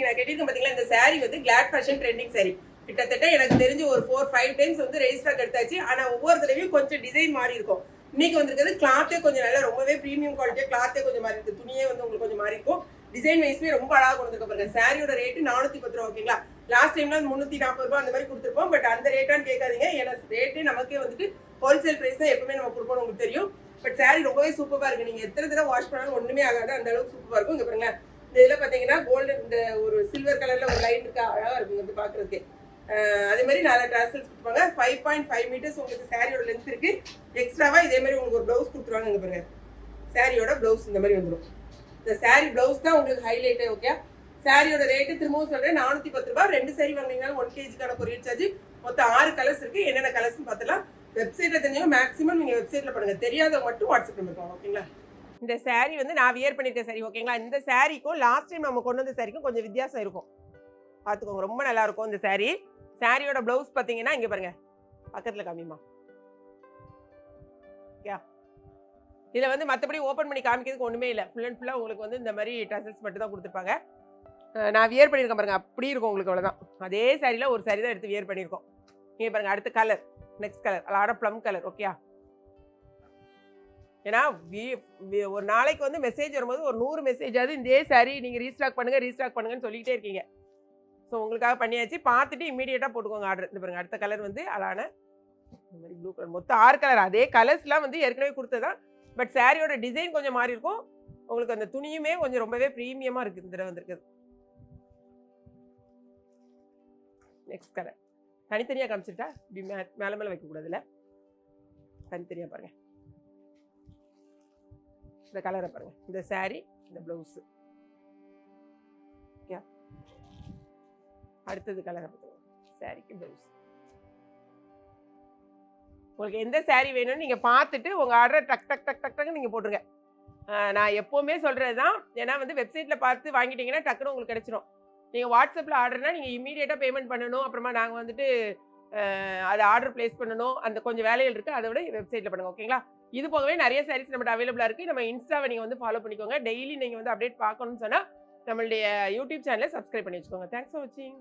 நான் கேட்டிருக்கேன் பார்த்தீங்களா, இந்த saree வந்து கிளாட் ஃபேஷன் ட்ரெண்டிங் saree. கிட்டத்தட்ட எனக்கு தெரிஞ்சு ஒரு 4-5 டைம்ஸ் வந்து ரெஜிஸ்டர் எடுத்தாச்சு. ஆனா ஒவ்வொரு தடவையும் கொஞ்சம் டிசைன் மாறி இருக்கும். இன்னைக்கு வந்திருக்கிறது கிளாத்தே கொஞ்சம் நல்லா ரொம்பவே ப்ரீமியம் குவாலிட்டியா கிளாத்தே கொஞ்சம் மாறி இருக்கு. துணியே வந்து உங்களுக்கு கொஞ்சம் மாறி இருக்கும். டிசைன் வைஸ்மே ரொம்ப அழகா கொண்டு வந்திருக்க பாருங்க. சாரியோட ரேட் 410 ரூபா. ஓகேங்களா? லாஸ்ட் டைம்ல 340 ரூபா அந்த மாதிரி கொடுத்துருப்போம். பட் அந்த ரேட்டான்னு கேட்காதீங்க. ஏன்னா ரேட்டே நமக்கே வந்துட்டு ஹோல்சேல் பிரைஸ் தான் எப்பவுமே நம்ம கொடுப்போம், உங்களுக்கு தெரியும். பட் சாரி ரொம்பவே சூப்பரா இருக்கு. நீங்க எத்தனை தடவை வாஷ் பண்ணாலும் ஒண்ணுமே ஆகாது, அந்த அளவுக்கு சூப்பரா இருக்கும். இங்க பாருங்க, இந்த இதுல பாத்தீங்கன்னா கோல்டன் இந்த ஒரு சில்வர் கலர்ல ஒரு லைன் இருக்கா, அழகா இருக்கும் வந்து பாக்குறதுக்கு. அதே மாதிரி நல்ல ட்ராசல்ஸ் கொடுப்பாங்க. 5.5 மீட்டர்ஸ் உங்களுக்கு சாரியோட லென்த் இருக்கு. எக்ஸ்ட்ராவா இதே மாதிரி உங்களுக்கு ஒரு பிளவுஸ் கொடுத்துருவாங்க. இங்க பாருங்க, சாரியோட பிளவுஸ் இந்த மாதிரி வந்துடும். இந்த சாரி பிளவுஸ் தான் உங்களுக்கு ஹைலைட். ஓகே, சாரியோட ரேட்டு திரும்பவும் சொல்றேன், 410 ரூபாய். 2 சாரி வாங்கினீங்கன்னா 1 kg கொரியர் சார்ஜ். மொத்தம் 6 கலர்ஸ் இருக்கு. என்னென்ன கலர்ஸ் பார்த்தலாம் வெப்சைட்ல தெரிஞ்சவங்க மேக்ஸிமம் நீங்க வெப்சைட்ல பண்ணுங்க, தெரியாதவங்க மட்டும் வாட்ஸ்அப் நம்பர் போங்க. ஓகேங்களா? இந்த சாரி வந்து நான் வியர் பண்ணிருக்க சாரி. ஓகேங்களா? இந்த சாரிக்கும் லாஸ்ட் டைம் நம்ம கொண்டு வந்த சாரிக்கும் கொஞ்சம் வித்தியாசம் இருக்கும், பார்த்துக்கோங்க. ரொம்ப நல்லா இருக்கும் இந்த சாரி. சாரியோட பிளவுஸ் பார்த்தீங்கன்னா இங்க பாருங்க, பக்கத்துல காமிமா. ஓகே, இதில் வந்து மற்றபடி ஓப்பன் பண்ணி காமிக்கிறதுக்கு ஒன்றுமே இல்லை. ஃபுல் அண்ட் ஃபுல்லாக உங்களுக்கு வந்து இந்த மாதிரி ட்ரெஸ்ஸஸ் மட்டும் தான் கொடுத்துருப்பாங்க. நான் வியர் பண்ணியிருக்கேன் பாருங்க, அப்படி இருக்கும் உங்களுக்கு. அவ்வளோதான். அதே சாரியில் ஒரு சாரி தான் எடுத்து வியர் பண்ணியிருக்கோம். நீங்கள் பாருங்க, அடுத்த கலர், நெக்ஸ்ட் கலர் அழகான ப்ளம் கலர். ஓகே, ஏன்னா ஒரு நாளைக்கு வந்து மெசேஜ் வரும்போது ஒரு 100 மெசேஜாவது இதே சாரி நீங்கள் ரீஸ்டாக் பண்ணுங்கன்னு சொல்லிக்கிட்டே இருக்கீங்க. ஸோ உங்களுக்காக பண்ணியாச்சு. பார்த்துட்டு இமீடியட்டாக போட்டுக்கோங்க ஆர்டர். இந்த பாருங்க, அடுத்த கலர் வந்து அழகான இந்த மாதிரி ப்ளூ கலர். மொத்தம் 6 கலர். அதே கலர்ஸ்லாம் வந்து ஏற்கனவே கொடுத்ததான். பட் சாரியோட டிசைன் கொஞ்சம் மாறி இருக்கும். உங்களுக்கு அந்த துணியுமே கொஞ்சம் ரொம்பவே ப்ரீமியமாக இருக்குது இந்த தடவை வந்திருக்குது. நெக்ஸ்ட் கலர் தனித்தனியாக காமிச்சிட்டா இப்படி மேலே மேலே வைக்கக்கூடாதுல்ல, தனித்தனியாக பாருங்கள். இந்த கலரை பாருங்கள், இந்த சாரி, இந்த ப்ளவுஸு. ஓகே, அடுத்தது கலரை பார்த்துக்கோங்க, சாரிக்கு ப்ளவுஸ். உங்களுக்கு எந்த சாரி வேணும்னு நீங்கள் பார்த்துட்டு உங்கள் ஆர்டரை டக் டக் டக் டக் டக்குன்னு நீங்கள் போட்டுருங்க. நான் எப்போவுமே சொல்கிறது தான். ஏன்னா வந்து வெப்சைட்டில் பார்த்து வாங்கிட்டீங்கன்னா டக்குன்னு உங்களுக்கு கிடச்சிரும். நீங்கள் வாட்ஸ்அப்பில் ஆர்டர்னால் நீங்கள் இமீடியட்டாக பேமெண்ட் பண்ணணும். அப்புறமா நாங்கள் வந்துட்டு அதை ஆர்டர் ப்ளேஸ் பண்ணணும். அந்த கொஞ்சம் வேலைகள் இருக்குது, அதை விட வெப்சைட்டில் பண்ணுங்கள். ஓகேங்களா? இது போகவே நிறைய சாரீஸ் நம்மகிட்ட அவைலபிளாக இருக்குது. நம்ம இன்ஸ்டாவை நீங்கள் வந்து ஃபாலோ பண்ணிக்கோங்க. டெய்லி நீங்கள் வந்து அப்டேட் பார்க்கணும்னு சொன்னால் நம்மளுடைய யூடியூப் சேனலை சப்ஸ்கிரைப் பண்ணி வச்சுக்கோங்க. தேங்க்ஸ் ஃபார் வாட்சிங்.